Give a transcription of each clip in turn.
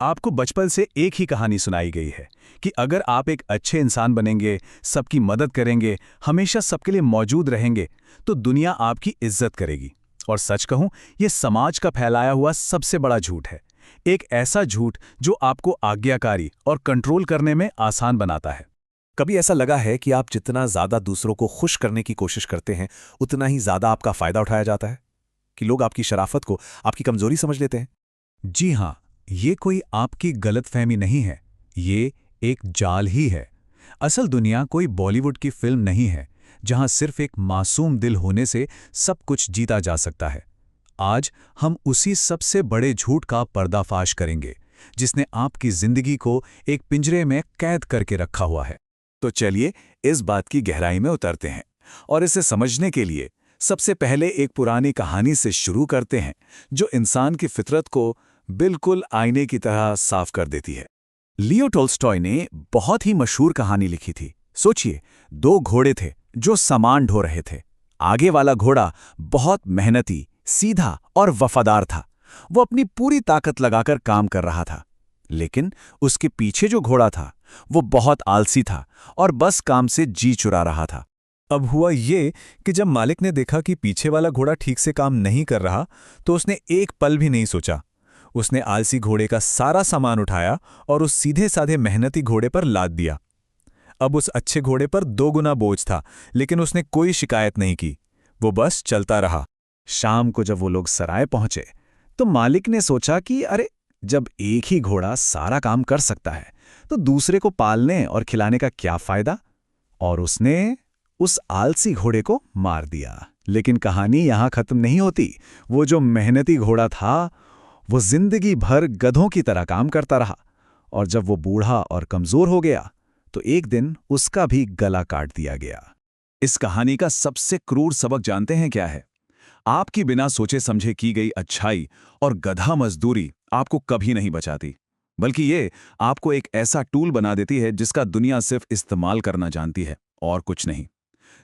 आपको बचपन से एक ही कहानी सुनाई गई है कि अगर आप एक अच्छे इंसान बनेंगे, सबकी मदद करेंगे, हमेशा सबके लिए मौजूद रहेंगे, तो दुनिया आपकी इज्जत करेगी। और सच कहूं, यह समाज का फैलाया हुआ सबसे बड़ा झूठ है। एक ऐसा झूठ जो आपको आज्ञाकारी और कंट्रोल करने में आसान बनाता है। कभी ऐसा लगा है कि आप जितना ज्यादा दूसरों को खुश करने की कोशिश करते हैं, उतना ही ज्यादा आपका फायदा उठाया जाता है? कि लोग आपकी शराफत को आपकी कमजोरी समझ लेते हैं? जी हाँ, ये कोई आपकी गलतफहमी नहीं है, ये एक जाल ही है। असल दुनिया कोई बॉलीवुड की फिल्म नहीं है, जहां सिर्फ एक मासूम दिल होने से सब कुछ जीता जा सकता है। आज हम उसी सबसे बड़े झूठ का पर्दाफाश करेंगे, जिसने आपकी जिंदगी को एक पिंजरे में कैद करके रखा हुआ है। तो चलिए इस बात की गहराई में उतरते हैं और इसे समझने के लिए सबसे पहले एक पुरानी कहानी से शुरू करते हैं, जो इंसान की फितरत को बिल्कुल आईने की तरह साफ कर देती है। लियो टोल्स्टॉय ने बहुत ही मशहूर कहानी लिखी थी। सोचिए, दो घोड़े थे जो सामान ढो रहे थे। आगे वाला घोड़ा बहुत मेहनती, सीधा और वफादार था। वो अपनी पूरी ताकत लगाकर काम कर रहा था। लेकिन उसके पीछे जो घोड़ा था, वो बहुत आलसी था और बस काम से जी चुरा रहा था। अब हुआ ये कि जब मालिक ने देखा कि पीछे वाला घोड़ा ठीक से काम नहीं कर रहा, तो उसने एक पल भी नहीं सोचा। उसने आलसी घोड़े का सारा सामान उठाया और उस सीधे साधे मेहनती घोड़े पर लाद दिया। अब उस अच्छे घोड़े पर 2 गुना बोझ था, लेकिन उसने कोई शिकायत नहीं की। वो बस चलता रहा। शाम को जब वो लोग सराय पहुंचे, तो मालिक ने सोचा कि अरे, जब एक ही घोड़ा सारा काम कर सकता है, तो दूसरे को पालने और खिलाने का क्या फायदा? और उसने उस आलसी घोड़े को मार दिया। लेकिन कहानी यहां खत्म नहीं होती। वो जो मेहनती घोड़ा था, वो जिंदगी भर गधों की तरह काम करता रहा, और जब वो बूढ़ा और कमजोर हो गया, तो एक दिन उसका भी गला काट दिया गया। इस कहानी का सबसे क्रूर सबक जानते हैं क्या है? आपकी बिना सोचे समझे की गई अच्छाई और गधा मजदूरी आपको कभी नहीं बचाती, बल्कि ये आपको एक ऐसा टूल बना देती है जिसका दुनिया सिर्फ इस्तेमाल करना जानती है और कुछ नहीं।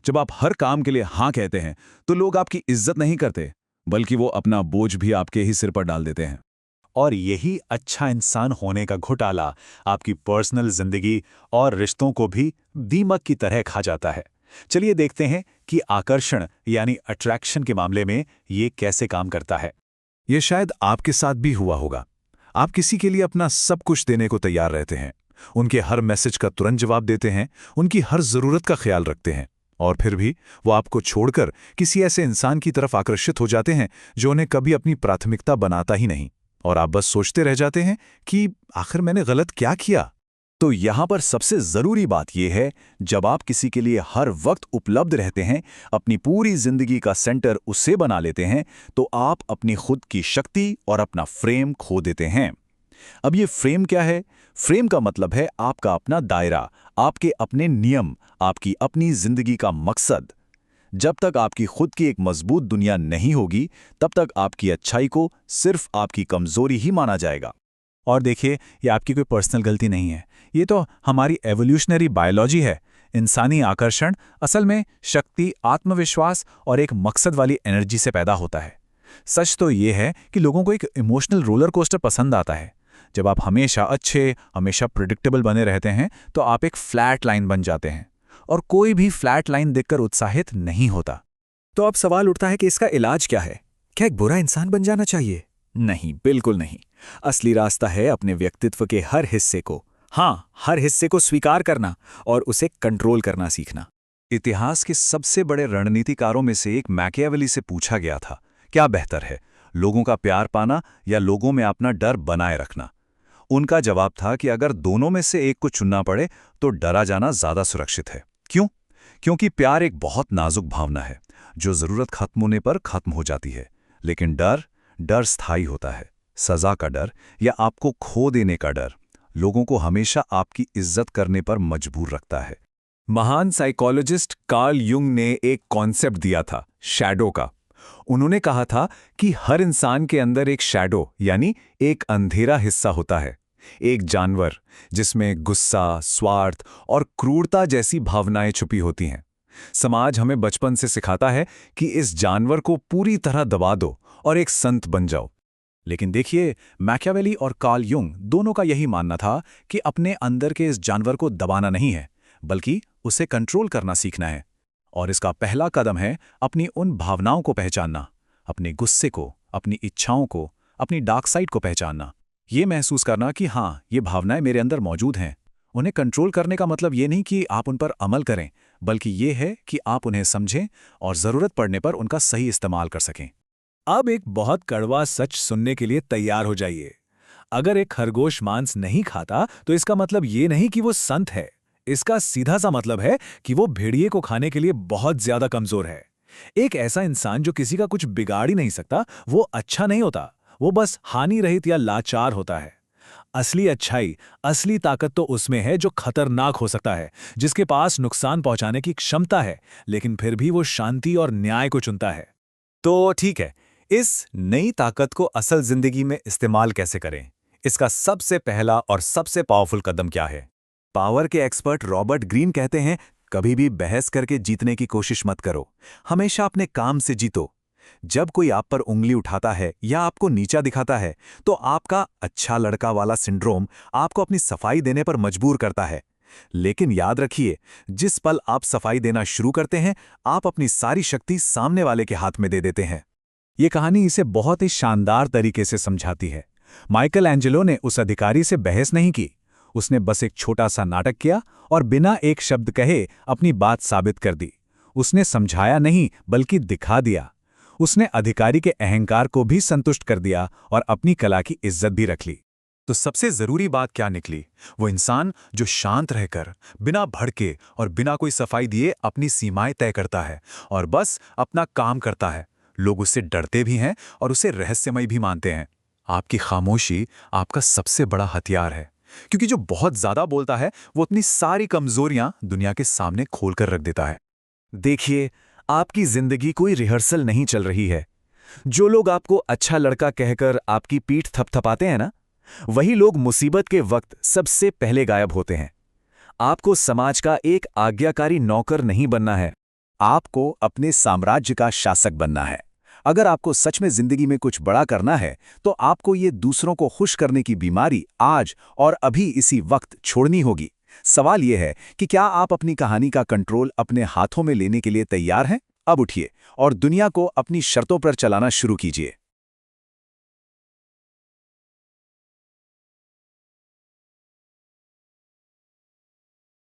जब आप हर काम के लिए हाँ कहते हैं, तो लोग आपकी इज्जत नहीं करते, बल्कि वो अपना बोझ भी आपके ही सिर पर डाल देते हैं। और यही अच्छा इंसान होने का घोटाला आपकी पर्सनल जिंदगी और रिश्तों को भी दीमक की तरह खा जाता है। चलिए देखते हैं कि आकर्षण यानी अट्रैक्शन के मामले में ये कैसे काम करता है। ये शायद आपके साथ भी हुआ होगा। आप किसी के लिए अपना सब कुछ देने को तैयार रहते हैं, उनके हर मैसेज का तुरंत जवाब देते हैं, उनकी हर जरूरत का ख्याल रखते हैं, और फिर भी वो आपको छोड़कर किसी ऐसे इंसान की तरफ आकर्षित हो जाते हैं जो उन्हें कभी अपनी प्राथमिकता बनाता ही नहीं। और आप बस सोचते रह जाते हैं कि आखिर मैंने गलत क्या किया। तो यहां पर सबसे जरूरी बात यह है, जब आप किसी के लिए हर वक्त उपलब्ध रहते हैं, अपनी पूरी जिंदगी का सेंटर उसे बना लेते हैं, तो आप अपनी खुद की शक्ति और अपना फ्रेम खो देते हैं। अब ये फ्रेम क्या है? फ्रेम का मतलब है आपका अपना दायरा, आपके अपने नियम, आपकी अपनी जिंदगी का मकसद। जब तक आपकी खुद की एक मजबूत दुनिया नहीं होगी, तब तक आपकी अच्छाई को सिर्फ आपकी कमजोरी ही माना जाएगा। और देखिए, ये आपकी कोई पर्सनल गलती नहीं है, ये तो हमारी एवोल्यूशनरी बायोलॉजी है। इंसानी आकर्षण असल में शक्ति, आत्मविश्वास और एक मकसद वाली एनर्जी से पैदा होता है। सच तो ये है कि लोगों को एक इमोशनल रोलर कोस्टर पसंद आता है। जब आप हमेशा अच्छे, हमेशा प्रिडिक्टेबल बने रहते हैं, तो आप एक फ्लैट लाइन बन जाते हैं, और कोई भी फ्लैट लाइन देखकर उत्साहित नहीं होता। तो अब सवाल उठता है कि इसका इलाज क्या है? क्या एक बुरा इंसान बन जाना चाहिए? नहीं, बिल्कुल नहीं। असली रास्ता है अपने व्यक्तित्व के हर हिस्से को, हर हिस्से को स्वीकार करना और उसे कंट्रोल करना सीखना। इतिहास के सबसे बड़े रणनीतिकारों में से एक मैकियावेली से पूछा गया था, क्या बेहतर है, लोगों का प्यार पाना या लोगों में अपना डर बनाए रखना? उनका जवाब था कि अगर दोनों में से एक को चुनना पड़े, तो डरा जाना ज्यादा सुरक्षित है। क्यों? क्योंकि प्यार एक बहुत नाजुक भावना है, जो जरूरत खत्म होने पर खत्म हो जाती है। लेकिन डर स्थायी होता है। सजा का डर या आपको खो देने का डर लोगों को हमेशा आपकी इज्जत करने पर मजबूर रखता है। महान साइकोलॉजिस्ट कार्ल युंग ने एक कॉन्सेप्ट दिया था, शैडो का। उन्होंने कहा था कि हर इंसान के अंदर एक शैडो यानी एक अंधेरा हिस्सा होता है, एक जानवर जिसमें गुस्सा, स्वार्थ और क्रूरता जैसी भावनाएं छुपी होती हैं। समाज हमें बचपन से सिखाता है कि इस जानवर को पूरी तरह दबा दो और एक संत बन जाओ। लेकिन देखिए, मैकियावेली और कार्ल युंग दोनों का यही मानना था कि अपने अंदर के इस जानवर को दबाना नहीं है, बल्कि उसे कंट्रोल करना सीखना है। और इसका पहला कदम है अपनी उन भावनाओं को पहचानना, अपने गुस्से को, अपनी इच्छाओं को, अपनी डार्क साइड को पहचानना। ये महसूस करना कि हाँ, ये भावनाएं मेरे अंदर मौजूद हैं। उन्हें कंट्रोल करने का मतलब ये नहीं कि आप उन पर अमल करें, बल्कि ये है कि आप उन्हें समझें और ज़रूरत पड़ने पर उनका सही इस्तेमाल कर सकें। अब एक बहुत कड़वा सच सुनने के लिए तैयार हो जाइए। अगर एक खरगोश मांस नहीं खाता तो इसका मतलब ये नहीं कि वो संत है। इसका सीधा सा मतलब है कि वो भेड़िए को खाने के लिए बहुत ज्यादा कमजोर है। एक ऐसा इंसान जो किसी का कुछ बिगाड़ ही नहीं सकता, वो अच्छा नहीं होता, वो बस हानि रहित या लाचार होता है। असली अच्छाई, असली ताकत तो उसमें है जो खतरनाक हो सकता है, जिसके पास नुकसान पहुंचाने की क्षमता है, लेकिन फिर भी वो शांति और न्याय को चुनता है। तो ठीक है, इस नई ताकत को असल जिंदगी में इस्तेमाल कैसे करें? इसका सबसे पहला और सबसे पावरफुल कदम क्या है? पावर के एक्सपर्ट रॉबर्ट ग्रीन कहते हैं, कभी भी बहस करके जीतने की कोशिश मत करो, हमेशा अपने काम से जीतो। जब कोई आप पर उंगली उठाता है या आपको नीचा दिखाता है, तो आपका अच्छा लड़का वाला सिंड्रोम आपको अपनी सफाई देने पर मजबूर करता है। लेकिन याद रखिए, जिस पल आप सफाई देना शुरू करते हैं, आप अपनी सारी शक्ति सामने वाले के हाथ में दे देते हैं। ये कहानी इसे बहुत ही शानदार तरीके से समझाती है। माइकल एंजेलो ने उस अधिकारी से बहस नहीं की, उसने बस एक छोटा सा नाटक किया और बिना एक शब्द कहे अपनी बात साबित कर दी। उसने समझाया नहीं, बल्कि दिखा दिया। उसने अधिकारी के अहंकार को भी संतुष्ट कर दिया और अपनी कला की इज्जत भी रख ली। तो सबसे जरूरी बात क्या निकली? वो इंसान जो शांत रहकर, बिना भड़के और बिना कोई सफाई दिए अपनी सीमाएं तय करता है और बस अपना काम करता है। लोग उससे डरते भी हैं और उसे रहस्यमय भी मानते हैं। आपकी खामोशी आपका सबसे बड़ा हथियार है, क्योंकि जो बहुत ज्यादा बोलता है वो अपनी सारी कमजोरियां दुनिया के सामने खोलकर रख देता है। देखिए, आपकी जिंदगी कोई रिहर्सल नहीं चल रही है। जो लोग आपको अच्छा लड़का कहकर आपकी पीठ थपथपाते हैं ना, वही लोग मुसीबत के वक्त सबसे पहले गायब होते हैं। आपको समाज का एक आज्ञाकारी नौकर नहीं बनना है, आपको अपने साम्राज्य का शासक बनना है। अगर आपको सच में जिंदगी में कुछ बड़ा करना है, तो आपको ये दूसरों को खुश करने की बीमारी आज और अभी इसी वक्त छोड़नी होगी। सवाल यह है कि क्या आप अपनी कहानी का कंट्रोल अपने हाथों में लेने के लिए तैयार हैं? अब उठिए और दुनिया को अपनी शर्तों पर चलाना शुरू कीजिए।